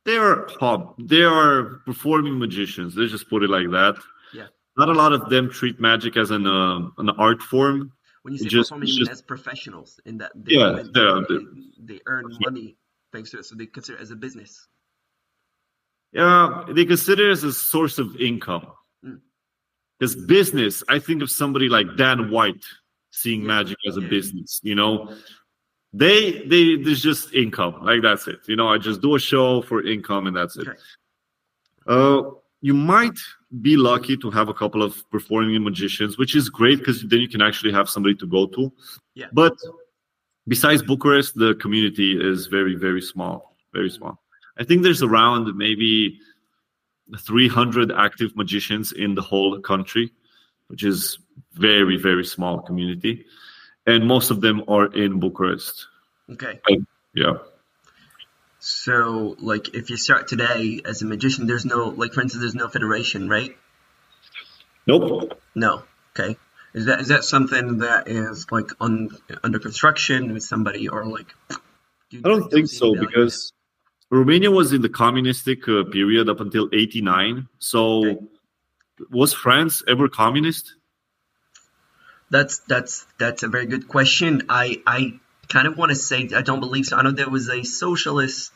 they are performing magicians. Let's just put it like that. Yeah. Not a lot of them treat magic as an art form. When you say Just performing, it's you mean just as professionals in that yeah, they earn money thanks to it, so they consider it as a business. yeah. They consider it as a source of income. Mm. Because business, I think of somebody like Dan White seeing Yeah. magic as a Yeah. business. They there's just income. Like that's it. I just do a show for income and that's it. Okay. You might be lucky to have a couple of performing magicians, which is great because then you can actually have somebody to go to. Yeah. But besides Bucharest, the community is very, very small. Very small. I think there's around maybe 300 active magicians in the whole country, which is very, very small community. And most of them are in Bucharest. Okay. Yeah. So, like, if you start today as a magician, there's no, like, for instance, there's no federation, right? Nope. No. Okay. Is that something that is like under construction with somebody, or like? I don't think so, because Romania was in the communistic period up until 89. So, Okay. Was France ever communist? That's a very good question. I kind of want to say I don't believe so. I know there was a socialist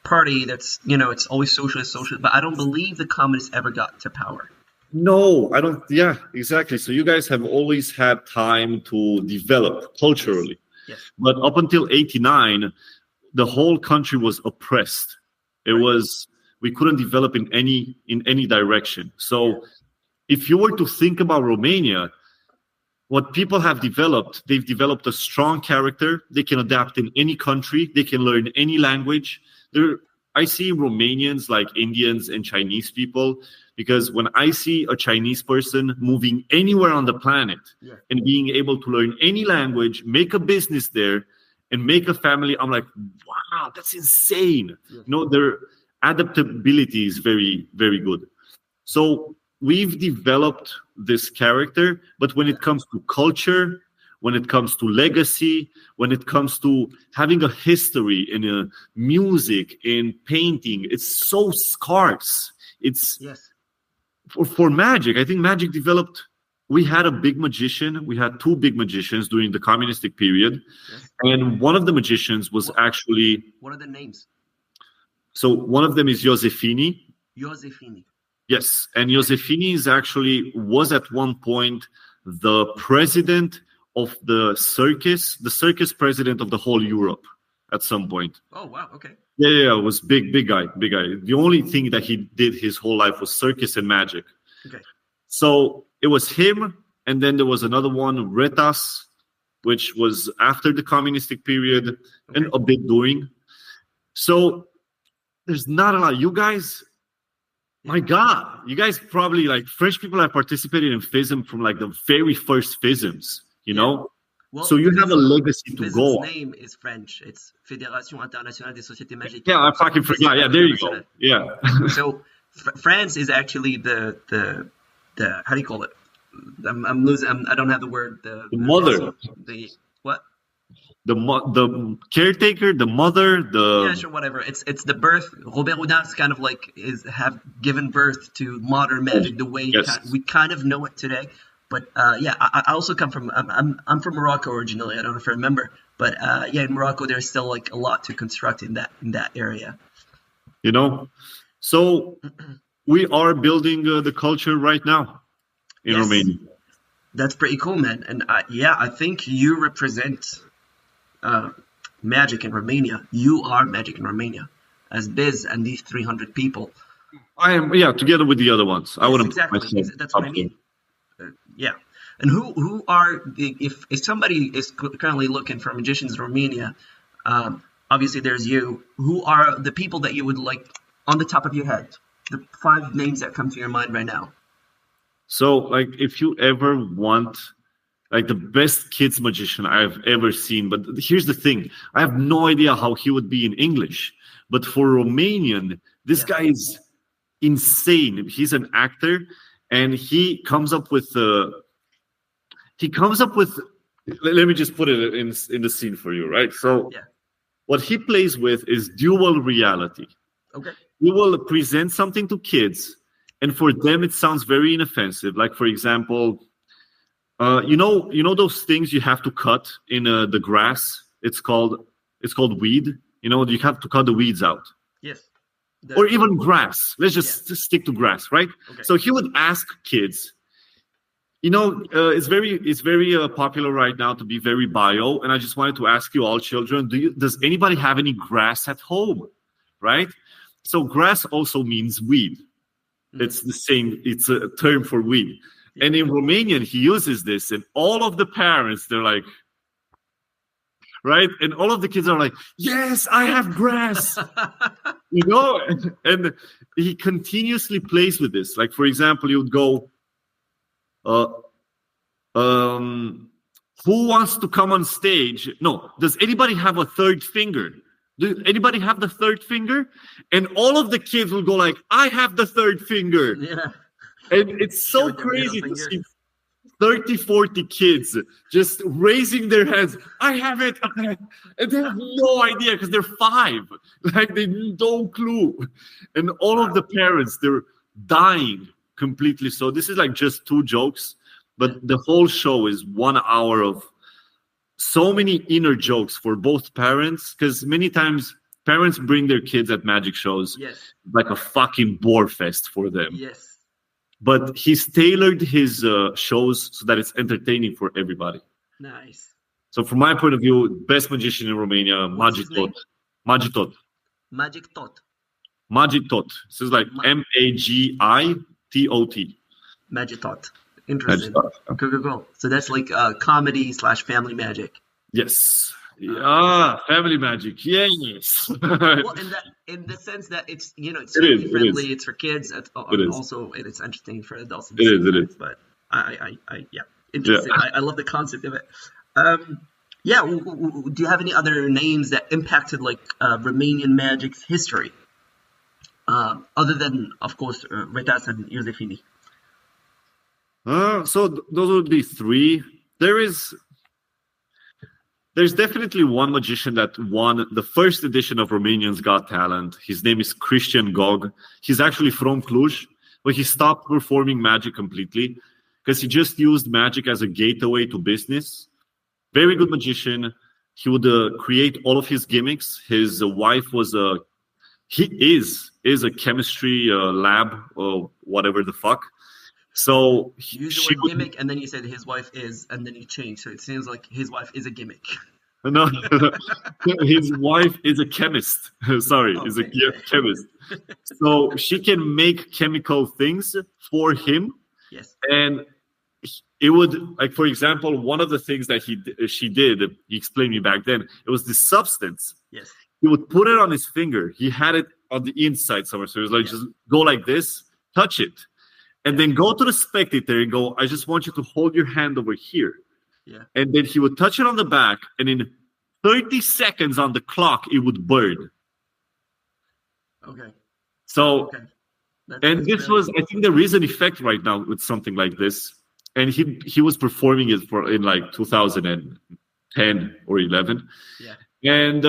party that's it's always socialist, but I don't believe the communists ever got to power. No, I don't. Yeah, exactly. So you guys have always had time to develop culturally. Yes. But up until 89, the whole country was oppressed. We couldn't develop in any direction. So if you were to think about Romania, what people have developed, they've developed a strong character. They can adapt in any country. They can learn any language. I see Romanians like Indians and Chinese people, because when I see a Chinese person moving anywhere on the planet and being able to learn any language, make a business there, and make a family, I'm like, wow, that's insane. Their adaptability is very, very good. So we've developed this character, but when it comes to culture, when it comes to legacy, when it comes to having a history in music, in painting, it's so scarce. It's for magic. I think magic developed. We had a big magician. We had two big magicians during the communistic period, and one of the magicians was actually. What are the names? So one of them is Josefini. Josefini. Yes, and Josefini was at one point the president of the circus president of the whole Europe at some point. Oh, wow, okay. Yeah, it was big guy. The only thing that he did his whole life was circus and magic. Okay. So it was him, and then there was another one, Retas, which was after the communistic period and a bit during. So there's not a lot. You guys... My God, you guys probably, like, French people have participated in FISM from like the very first FISMs, Well, so you have a legacy to go on. His name is French. It's Fédération Internationale des Sociétés Magiques. Yeah, I fucking forgot. Yeah, there you go. Yeah. So France is actually the how do you call it? I'm losing. I don't have the word. The mother. The what? The caretaker, the mother, yeah, sure, whatever. It's the birth. Robert Houdin's kind of like have given birth to modern magic the way we kind of know it today. But I also come from I'm from Morocco originally. I don't know if I remember, but in Morocco there's still like a lot to construct in that area. So we are building the culture right now in Romania. That's pretty cool, man. And I think you represent. Magic in Romania. You are magic in Romania as Bizz and these 300 people. I am, together with the other ones. I wouldn't exactly. That's what I mean. And who are if somebody is currently looking for magicians in Romania, obviously there's you. Who are the people that you would like on the top of your head? The 5 names that come to your mind right now. So, like, if you ever want like the best kids magician I've ever seen. But here's the thing: I have no idea how he would be in English. But for Romanian, this guy is insane. He's an actor, and he comes up with. Let me just put it in the scene for you, right? So, what he plays with is dual reality. Okay. He will present something to kids, and for them it sounds very inoffensive. Like, for example, you know those things you have to cut in the grass. It's called weed. You know, you have to cut the weeds out. Yes. Or even grass. Let's just stick to grass, right? Okay. So he would ask kids. You know, it's very popular right now to be very bio, and I just wanted to ask you all, children, does anybody have any grass at home, right? So grass also means weed. It's the same. It's a term for weed. And in Romanian, he uses this, and all of the parents, they're like, right? And all of the kids are like, yes, I have grass. You know, and he continuously plays with this. Like, for example, you would go, who wants to come on stage? No, does anybody have a third finger? Does anybody have the third finger? And all of the kids will go like, I have the third finger. Yeah. And it's so crazy to see 30, 40 kids just raising their hands. I have it. And they have no idea because they're 5. Like, they don't clue. And all of the parents, they're dying completely. So this is like just 2 jokes, but the whole show is 1 hour of so many inner jokes for both parents, because many times parents bring their kids at magic shows like a fucking bore fest for them. Yes. But he's tailored his shows so that it's entertaining for everybody. Nice. So from my point of view, best magician in Romania, Magic Tot. Magic Tot. Magic Tot. Magic Tot. This is like Magitot. Magic Tot. Interesting. Cool. So that's like comedy / family magic. Yes. Family magic. Yes. Well, in the sense that it's it's family friendly. It's for kids. Also, it's entertaining for adults. It is. But interesting. Yeah. I love the concept of it. Do you have any other names that impacted like Romanian magic's history, other than of course Retas and Iosefini? So those would be 3. There's definitely one magician that won the first edition of Romanians Got Talent. His name is Christian Gog. He's actually from Cluj, but he stopped performing magic completely because he just used magic as a gateway to business. Very good magician. He would create all of his gimmicks. His wife was a chemistry lab or whatever the fuck. So you used the word gimmick, and then you said his wife is, and then you changed. So it seems like his wife is a gimmick. No, his wife is a chemist. Sorry, is a chemist. So she can make chemical things for him. Yes. And it would, like, for example, one of the things that she did, he explained me back then, it was this substance. Yes. He would put it on his finger. He had it on the inside somewhere. So it was like, just go like this, touch it. And then go to the spectator and go, I just want you to hold your hand over here. Yeah. And then he would touch it on the back, and in 30 seconds on the clock, it would burn. Okay. So, and this was, I think there is an effect right now with something like this. And he was performing it in like 2010 or 11. Yeah. And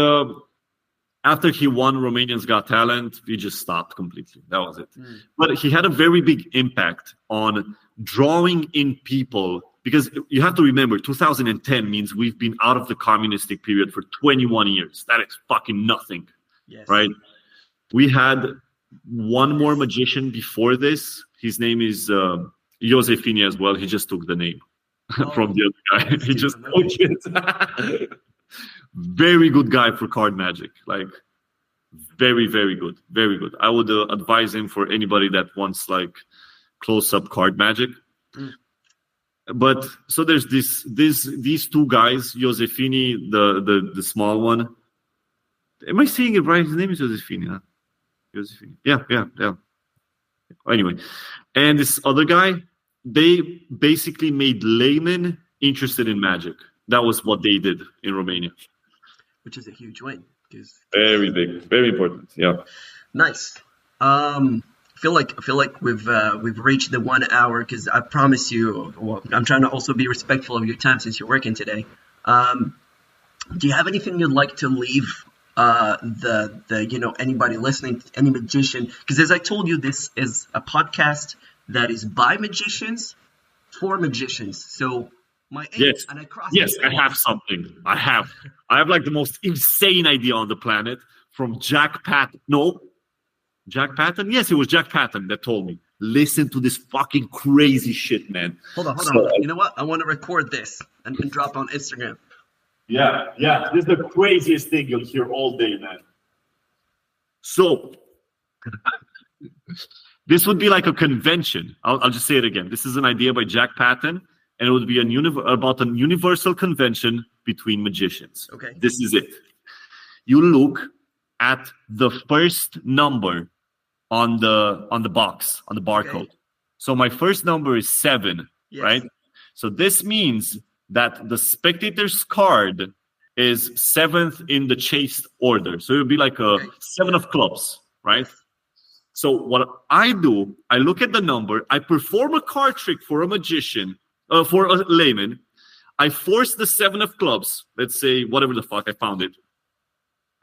after he won Romanians Got Talent, he just stopped completely. That was it. But he had a very big impact on drawing in people, because you have to remember, 2010 means we've been out of the communistic period for 21 years. That is fucking nothing, right? We had one more magician before this. His name is Iosefini as well. He just took the name from the other guy. He just took it. Very good guy for card magic. Like, very, very good. Very good. I would advise him for anybody that wants like close-up card magic. But so there's these 2 guys, Iosefini, the small one. Am I saying it right? His name is Iosefini, huh? Iosefini. Yeah. Anyway, and this other guy, they basically made layman interested in magic. That was what they did in Romania. Which is a huge win. Very big, very important. Yeah. Nice. I feel like we've reached the 1 hour, because I promise you. Well, I'm trying to also be respectful of your time since you're working today. Do you have anything you'd like to leave anybody listening, any magician? Because as I told you, this is a podcast that is by magicians for magicians. So my aim, yes, and I have something. I have like the most insane idea on the planet from Jack Patton. No, Jack Patton. Yes, it was Jack Patton that told me. Listen to this fucking crazy shit, man. Hold on. You know what? I want to record this and drop on Instagram. Yeah. This is the craziest thing you'll hear all day, man. So, this would be like a convention. I'll just say it again. This is an idea by Jack Patton, and it would be about a universal convention between magicians. Okay. This is it. You look at the first number on the box, on the barcode. Okay. So my first number is 7, yes. Right? So this means that the spectator's card is 7th in the chase order. So it would be like a 7 of clubs, right? So what I do, I look at the number, I perform a card trick for a magician, for a layman. I force the 7 of clubs, let's say whatever the fuck, I found it.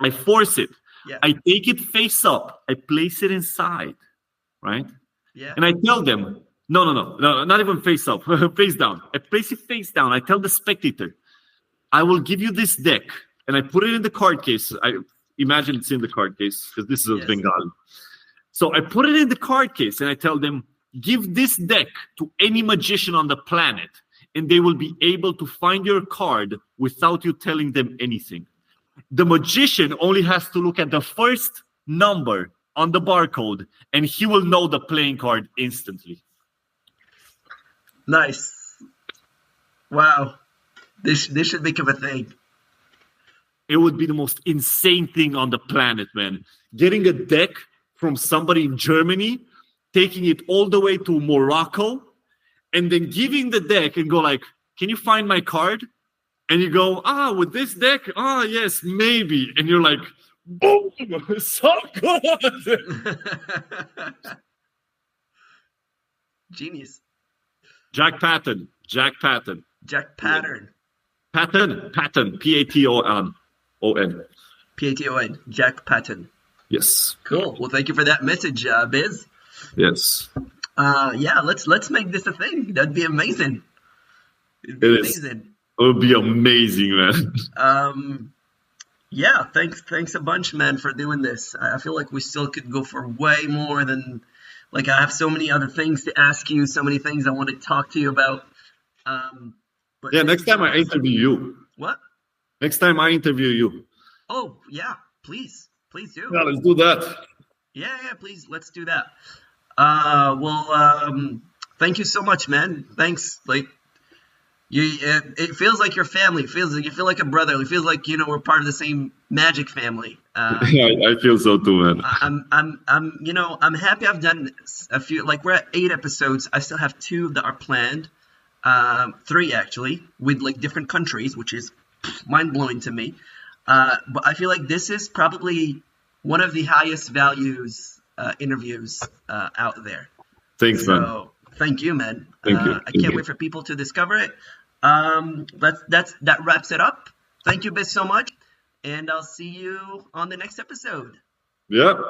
I force it. Yeah. I take it face up. I place it inside, right? Yeah. And I tell them, no, not even face up, face down. I place it face down. I tell the spectator, I will give you this deck, and I put it in the card case. I imagine it's in the card case because this is a Bengali. So I put it in the card case, and I tell them, give this deck to any magician on the planet, and they will be able to find your card without you telling them anything. The magician only has to look at the first number on the barcode, and he will know the playing card instantly. Nice. Wow. This should become a thing. It would be the most insane thing on the planet, man. Getting a deck from somebody in Germany, taking it all the way to Morocco, and then giving the deck and go like, can you find my card? And you go, with this deck? Yes, maybe. And you're like, boom, so good. Genius. Jack Patton. Patton. Patton. P-A-T-O-N. P-A-T-O-N. Jack Patton. Yes. Cool. Well, thank you for that message, Bizz. Yes. Let's make this a thing. That'd be amazing. It'd be amazing. It would be amazing, man. Thanks a bunch, man, for doing this. I feel like we still could go for way more than, like, I have so many other things to ask you, so many things I want to talk to you about. But next time I interview you. What? Next time I interview you. Oh, yeah, please do. Yeah, let's do that. Yeah, please, let's do that. Thank you so much, man. Thanks, it feels like your family. It feels like you feel like a brother. It feels like we're part of the same magic family. I feel so too, man. I'm happy I've done a few. Like, we're at 8 episodes. I still have 2 that are planned. 3 actually, with like different countries, which is mind blowing to me. But I feel like this is probably one of the highest values interviews out there. Thanks, man. Thank you, man. Thank you. I can't wait for people to discover it. That wraps it up. Thank you, Bizz, so much, and I'll see you on the next episode. Yeah,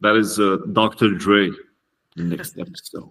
that is Dr. Dre. The next episode.